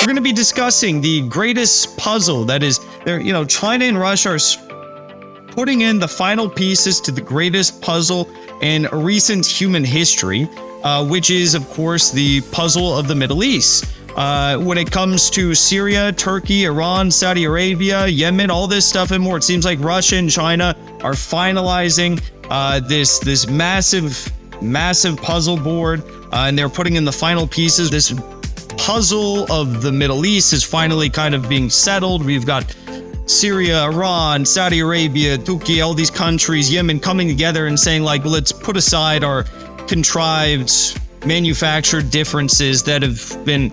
We're going to be discussing the greatest puzzle that is there. China and Russia are putting in the final pieces to the greatest puzzle in recent human history, which is, of course, the puzzle of the Middle East. When it comes to Syria, Turkey, Iran, Saudi Arabia, Yemen, all this stuff and more, it seems like Russia and China are finalizing this massive puzzle board, and they're putting in the final pieces. This puzzle of the Middle East is finally kind of being settled. We've got Syria, Iran, Saudi Arabia, Turkey, all these countries, Yemen, coming together and saying, like, let's put aside our contrived, manufactured differences that have been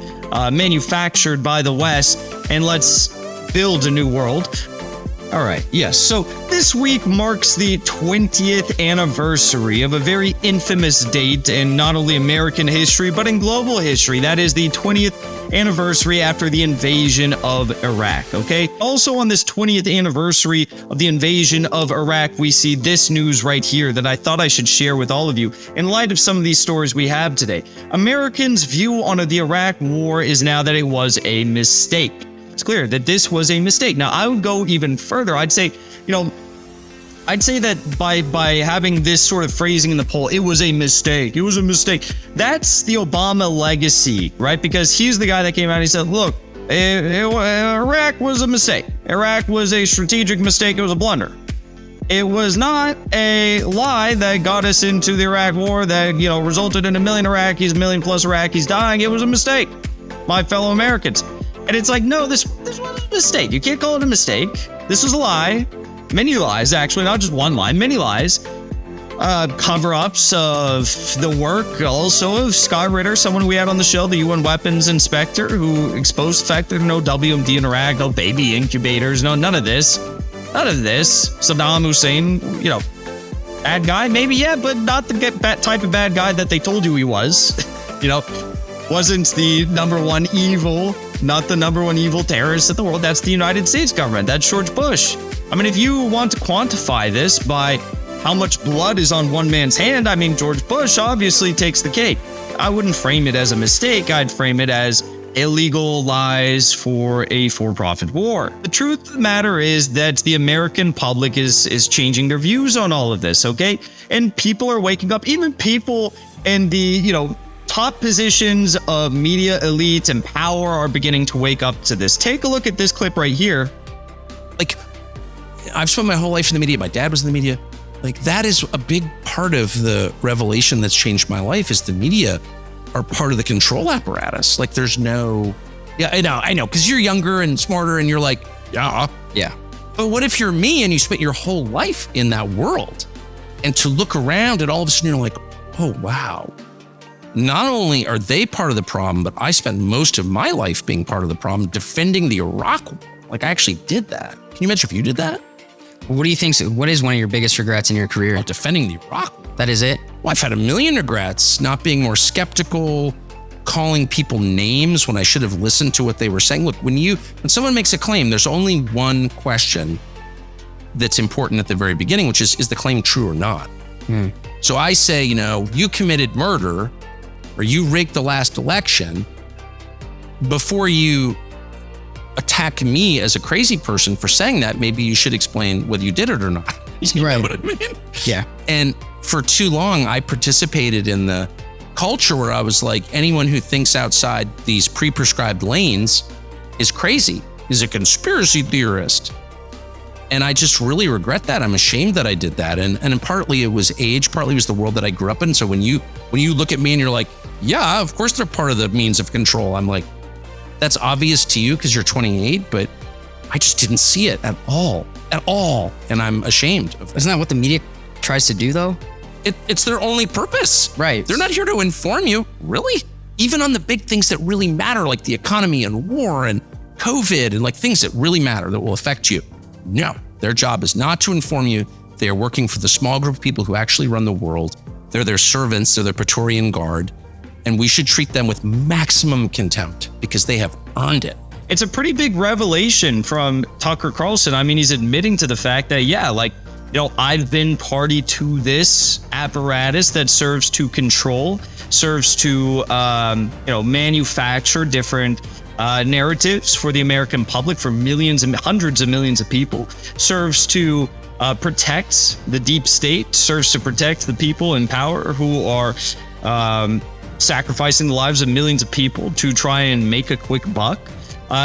manufactured by the West, and let's build a new world. All right, yes. So this week marks the 20th anniversary of a very infamous date in not only American history, but in global history. That is the 20th anniversary after the invasion of Iraq, okay? Also on this 20th anniversary of the invasion of Iraq, we see this news right here that I thought I should share with all of you in light of some of these stories we have today. Americans' view on the Iraq war is now that it was a mistake. It's clear that this was a mistake. Now, I would go even further. I'd say that by having this sort of phrasing in the poll, it was a mistake. It was a mistake. That's the Obama legacy, right? Because he's the guy that came out and he said, look, Iraq was a mistake. Iraq was a strategic mistake. It was a blunder. It was not a lie that got us into the Iraq war that, resulted in 1 million Iraqis, 1 million plus Iraqis dying. It was a mistake, my fellow Americans. And it's like, no, this was a mistake. You can't call it a mistake. This was a lie. Many lies, actually, not just one lie, many lies. Cover-ups of the work also of Scott Ritter, someone we had on the show, the UN weapons inspector, who exposed the fact there are no WMD in Iraq, no baby incubators, no, none of this. None of this. Saddam Hussein, bad guy, maybe, yeah, but not the type of bad guy that they told you he was. Wasn't the number one evil, not the number one evil terrorist in the world. That's the United States government. That's George Bush. I mean, if you want to quantify this by how much blood is on one man's hand, I mean, George Bush obviously takes the cake. I wouldn't frame it as a mistake. I'd frame it as illegal lies for a for-profit war. The truth of the matter is that the American public is changing their views on all of this, okay? And people are waking up, even people in the, top positions of media elite and power are beginning to wake up to this. Take a look at this clip right here. Like, I've spent my whole life in the media. My dad was in the media. Like, that is a big part of the revelation that's changed my life, is the media are part of the control apparatus. Like, there's no, yeah, I know, because you're younger and smarter and you're like, yeah. But what if you're me and you spent your whole life in that world, and to look around and all of a sudden you're like, oh, wow. Not only are they part of the problem, but I spent most of my life being part of the problem, defending the Iraq war. Like, I actually did that. Can you imagine if you did that? What do you think? What is one of your biggest regrets in your career? Well, defending the Iraq war. That is it? Well, I've had a million regrets, not being more skeptical, calling people names when I should have listened to what they were saying. Look, when someone makes a claim, there's only one question that's important at the very beginning, which is the claim true or not? So I say, you committed murder, or you rigged the last election. Before you attack me as a crazy person for saying that, maybe you should explain whether you did it or not. You know what I mean? Yeah. And for too long, I participated in the culture where I was like, anyone who thinks outside these pre-prescribed lanes is crazy, is a conspiracy theorist. And I just really regret that. I'm ashamed that I did that. And partly it was age, partly it was the world that I grew up in. So when you look at me and you're like, yeah, of course they're part of the means of control, I'm like, that's obvious to you because you're 28, but I just didn't see it at all. And I'm ashamed of it. Isn't that what the media tries to do, though? It's their only purpose. Right. They're not here to inform you. Really? Even on the big things that really matter, like the economy and war and COVID and like things that really matter that will affect you. No, their job is not to inform you. They are working for the small group of people who actually run the world. They're their servants. They're their Praetorian Guard. And we should treat them with maximum contempt because they have earned it. It's a pretty big revelation from Tucker Carlson. I mean, he's admitting to the fact that, I've been party to this apparatus that serves to control, serves to, manufacture different narratives for the American public, for millions and hundreds of millions of people, serves to protect the deep state, serves to protect the people in power who are sacrificing the lives of millions of people to try and make a quick buck.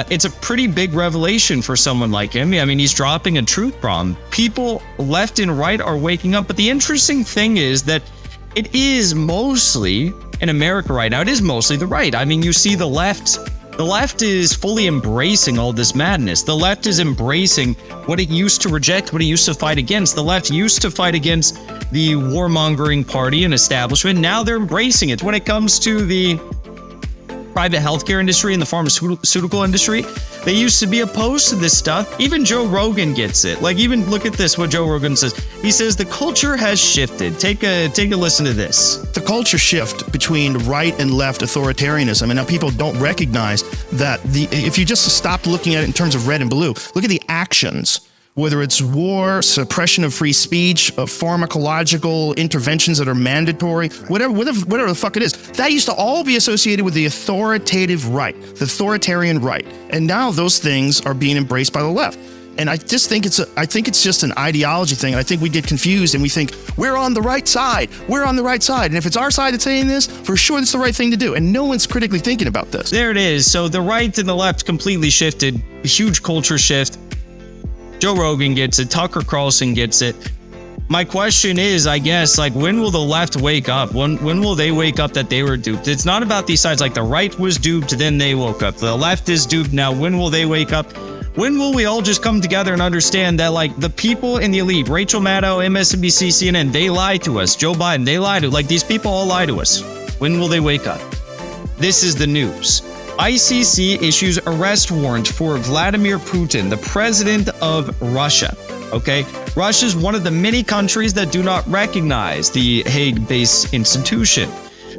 It's a pretty big revelation for someone like him. I mean, he's dropping a truth bomb. People left and right are waking up. But the interesting thing is that it is mostly, in America right now, it is mostly the right. I mean, you see the left. The left is fully embracing all this madness. The left is embracing what it used to reject, what it used to fight against. The left used to fight against the warmongering party and establishment. Now they're embracing it. When it comes to the private healthcare industry and the pharmaceutical industry, they used to be opposed to this stuff. Even Joe Rogan gets it. Like, even look at this, what Joe Rogan says. He says the culture has shifted. Take a listen to this. The culture shift between right and left authoritarianism, and now people don't recognize that if you just stop looking at it in terms of red and blue, look at the actions. Whether it's war, suppression of free speech, pharmacological interventions that are mandatory, whatever the fuck it is, that used to all be associated with the authoritative right, the authoritarian right. And now those things are being embraced by the left. And I just think it's just an ideology thing. And I think we get confused and we think we're on the right side. We're on the right side. And if it's our side that's saying this, for sure it's the right thing to do. And no one's critically thinking about this. There it is. So the right and the left completely shifted. A huge culture shift. Joe Rogan gets it. Tucker Carlson gets it. My question is, I guess, like, when will the left wake up? When will they wake up that they were duped? It's not about these sides. Like, the right was duped, then they woke up. The left is duped now. When will they wake up? When will we all just come together and understand that, like, the people in the elite, Rachel Maddow, MSNBC, CNN, they lied to us. Joe Biden, they lied to us. Like, these people all lie to us. When will they wake up? This is the news. ICC issues arrest warrant for Vladimir Putin, the president of Russia. Okay? Russia is one of the many countries that do not recognize the Hague-based institution.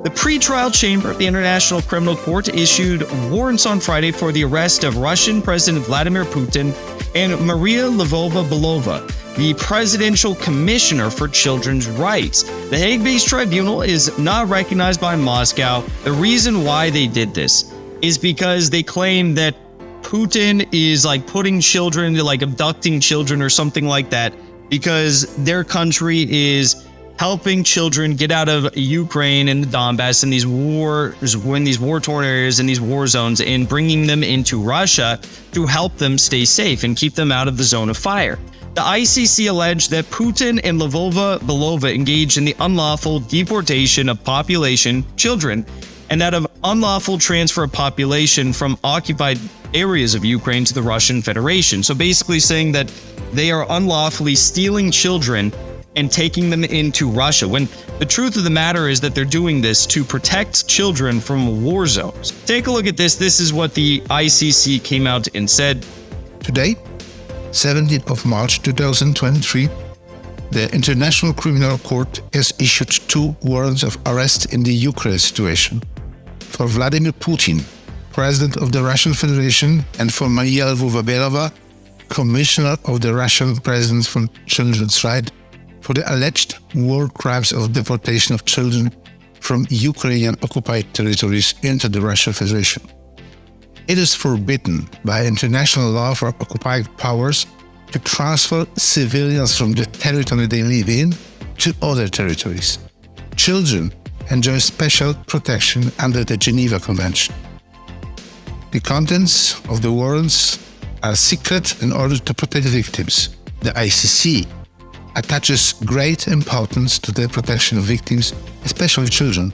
The pretrial chamber of the International Criminal Court issued warrants on Friday for the arrest of Russian President Vladimir Putin and Maria Lvova-Belova, the Presidential Commissioner for Children's Rights. The Hague-based tribunal is not recognized by Moscow. The reason why they did this is because they claim that Putin is like putting children, like abducting children or something like that, because their country is helping children get out of Ukraine and the Donbass and these war-torn areas and these war zones, and bringing them into Russia to help them stay safe and keep them out of the zone of fire. The ICC alleged that Putin and Lvova-Belova engaged in the unlawful deportation of population, children, and that of unlawful transfer of population from occupied areas of Ukraine to the Russian Federation. So basically saying that they are unlawfully stealing children and taking them into Russia, when the truth of the matter is that they're doing this to protect children from war zones. Take a look at this. This is what the ICC came out and said. Today, 17th of March 2023, the International Criminal Court has issued 2 warrants of arrest in the Ukraine situation for Vladimir Putin, President of the Russian Federation, and for Maria Lvova-Belova, Commissioner of the Russian President for Children's Rights, for the alleged war crimes of deportation of children from Ukrainian occupied territories into the Russian Federation. It is forbidden by international law for occupied powers to transfer civilians from the territory they live in to other territories. Children enjoy special protection under the Geneva Convention. The contents of the warrants are secret in order to protect victims. The ICC attaches great importance to the protection of victims, especially children.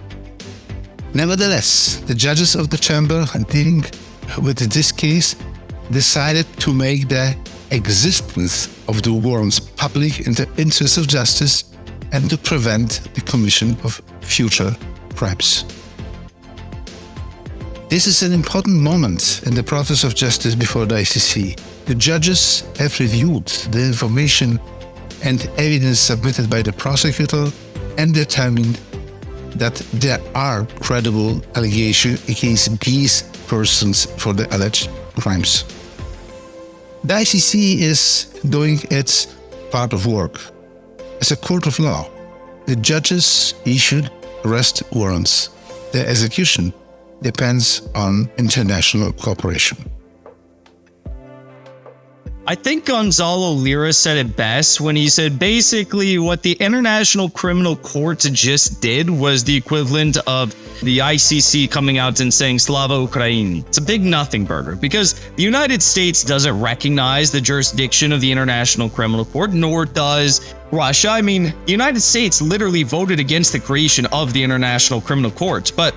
Nevertheless, the judges of the chamber dealing with this case decided to make the existence of the warrants public in the interest of justice and to prevent the commission of future crimes. This is an important moment in the process of justice before the ICC. The judges have reviewed the information and evidence submitted by the prosecutor and determined that there are credible allegations against these persons for the alleged crimes. The ICC is doing its part of work. As a court of law, the judges issued arrest warrants. Their execution depends on international cooperation. I think Gonzalo Lira said it best when he said basically what the International Criminal Court just did was the equivalent of the ICC coming out and saying Slava Ukraini. It's a big nothing burger because the United States doesn't recognize the jurisdiction of the International Criminal Court, nor does Russia. I mean, the United States literally voted against the creation of the International Criminal Court, but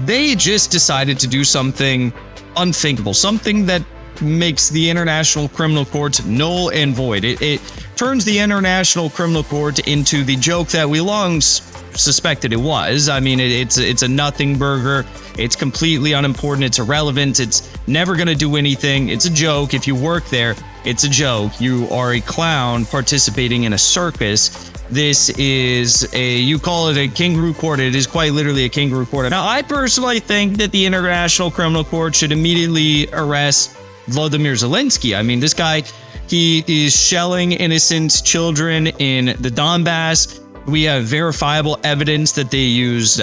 they just decided to do something unthinkable, something that makes the International Criminal Court null and void. It turns the International Criminal Court into the joke that we long suspected it was. I mean, it's a nothing burger. It's completely unimportant. It's irrelevant. It's never going to do anything. It's a joke. If you work there, it's a joke. You are a clown participating in a circus. This is you call it a kangaroo court. It is quite literally a kangaroo court. Now, I personally think that the International Criminal Court should immediately arrest Vladimir Zelensky. I mean, this guy, he is shelling innocent children in the Donbass. We have verifiable evidence that they used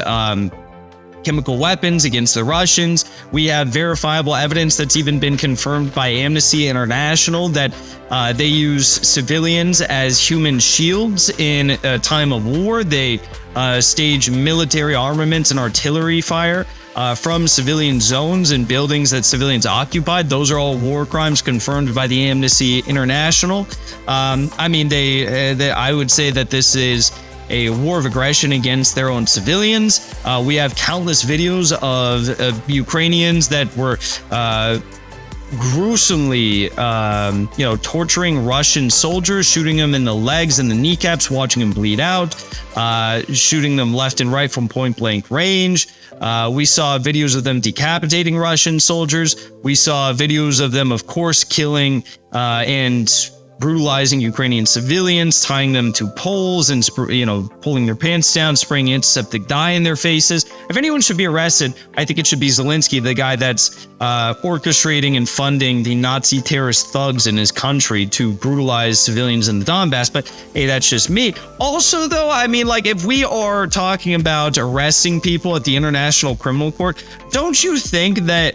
chemical weapons against the Russians. We have verifiable evidence that's even been confirmed by Amnesty International that they use civilians as human shields in a time of war. They stage military armaments and artillery fire from civilian zones and buildings that civilians occupied. Those are all war crimes confirmed by the Amnesty International. I mean, I would say that this is a war of aggression against their own civilians. We have countless videos of Ukrainians that were gruesomely, torturing Russian soldiers, shooting them in the legs and the kneecaps, watching them bleed out, shooting them left and right from point blank range. We saw videos of them decapitating Russian soldiers. We saw videos of them, of course, killing and brutalizing Ukrainian civilians, tying them to poles and, pulling their pants down, spraying antiseptic dye in their faces. If anyone should be arrested, I think it should be Zelensky, the guy that's orchestrating and funding the Nazi terrorist thugs in his country to brutalize civilians in the Donbass. But hey, that's just me. Also, though, I mean, like, if we are talking about arresting people at the International Criminal Court, don't you think that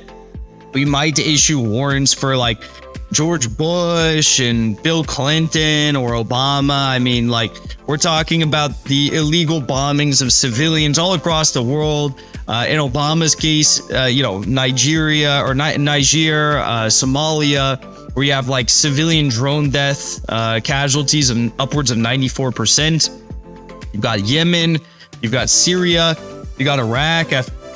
we might issue warrants for, like, George Bush and Bill Clinton or Obama? I mean, like, we're talking about the illegal bombings of civilians all across the world. In Obama's case, Nigeria or Niger, Somalia, where you have like civilian drone death casualties of upwards of 94%. You've got Yemen, you've got Syria, you got Iraq,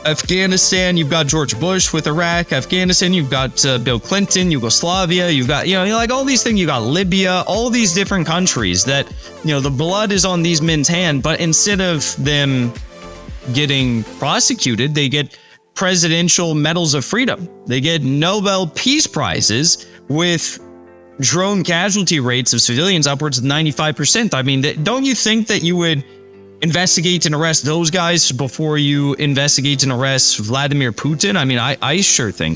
Afghanistan, you've got George Bush with Iraq, Afghanistan, you've got Bill Clinton, Yugoslavia, you've got, like all these things, you got Libya, all these different countries that, the blood is on these men's hand, but instead of them getting prosecuted, they get presidential medals of freedom. They get Nobel Peace Prizes with drone casualty rates of civilians upwards of 95%. I mean, don't you think that you would investigate and arrest those guys before you investigate and arrest Vladimir Putin? I mean, I sure think so.